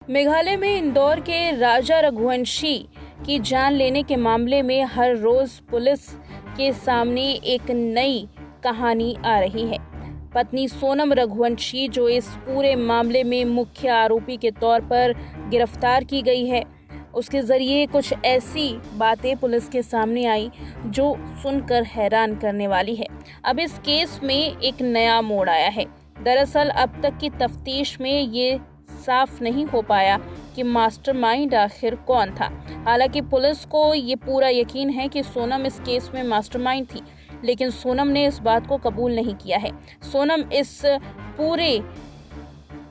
मेघालय में इंदौर के राजा रघुवंशी की जान लेने के मामले में हर रोज पुलिस के सामने एक नई कहानी आ रही है। पत्नी सोनम रघुवंशी, जो इस पूरे मामले में मुख्य आरोपी के तौर पर गिरफ्तार की गई है, उसके जरिए कुछ ऐसी बातें पुलिस के सामने आई जो सुनकर हैरान करने वाली है। अब इस केस में एक नया मोड़ आया है। दरअसल अब तक की तफ्तीश में ये साफ नहीं हो पाया कि मास्टरमाइंड आखिर कौन था। हालांकि पुलिस को ये पूरा यकीन है कि सोनम इस केस में मास्टरमाइंड थी, लेकिन सोनम ने इस बात को कबूल नहीं किया है। सोनम इस पूरे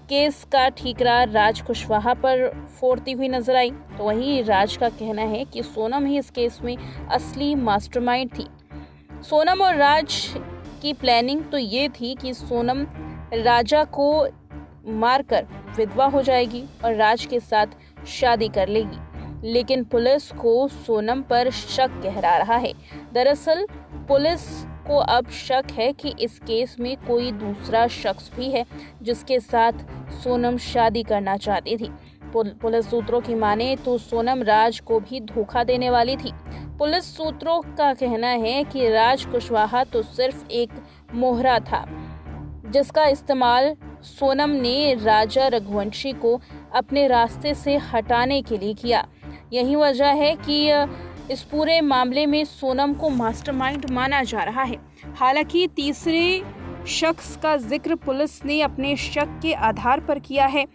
केस का ठीकरा राज कुशवाहा पर फोड़ती हुई नजर आई, तो वहीं राज का कहना है कि सोनम ही इस केस में असली मास्टरमाइंड थी। सोनम और राज की प्लानिंग तो ये थी कि सोनम राजा को मारकर विधवा हो जाएगी और राज के साथ शादी कर लेगी, लेकिन पुलिस को सोनम पर शक गहरा रहा है। दरअसल पुलिस को अब शक है कि इस केस में कोई दूसरा शख्स भी है जिसके साथ सोनम शादी करना चाहती थी। पुलिस सूत्रों की माने तो सोनम राज को भी धोखा देने वाली थी। पुलिस सूत्रों का कहना है कि राज कुशवाहा तो सिर्फ एक मोहरा था जिसका इस्तेमाल सोनम ने राजा रघुवंशी को अपने रास्ते से हटाने के लिए किया। यही वजह है कि इस पूरे मामले में सोनम को मास्टरमाइंड माना जा रहा है। हालांकि तीसरे शख्स का जिक्र पुलिस ने अपने शक के आधार पर किया है।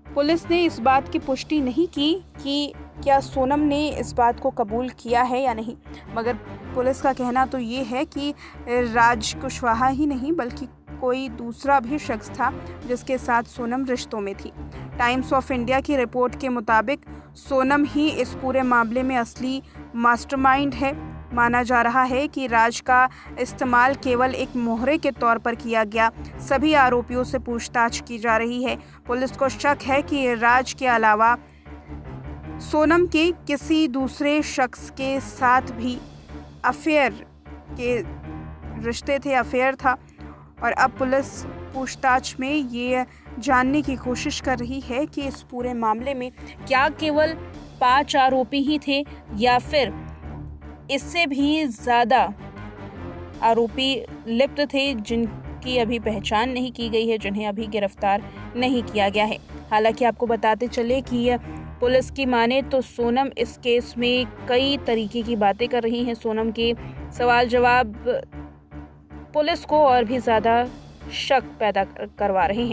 पुलिस ने इस बात की पुष्टि नहीं की कि क्या सोनम ने इस बात को कबूल किया है या नहीं, मगर पुलिस का कहना तो ये है कि राज कुशवाहा ही नहीं बल्कि कोई दूसरा भी शख्स था जिसके साथ सोनम रिश्तों में थी। टाइम्स ऑफ इंडिया की रिपोर्ट के मुताबिक सोनम ही इस पूरे मामले में असली मास्टरमाइंड है। माना जा रहा है कि राज का इस्तेमाल केवल एक मोहरे के तौर पर किया गया। सभी आरोपियों से पूछताछ की जा रही है। पुलिस को शक है कि राज के अलावा सोनम के किसी दूसरे शख्स के साथ भी अफेयर के रिश्ते थे, अफेयर था, और अब पुलिस पूछताछ में ये जानने की कोशिश कर रही है कि इस पूरे मामले में क्या केवल 5 आरोपी ही थे या फिर इससे भी ज़्यादा आरोपी लिप्त थे जिनकी अभी पहचान नहीं की गई है, जिन्हें अभी गिरफ्तार नहीं किया गया है। हालांकि आपको बताते चले कि पुलिस की माने तो सोनम इस केस में कई तरीके की बातें कर रही हैं। सोनम के सवाल जवाब पुलिस को और भी ज़्यादा शक पैदा करवा रहे हैं।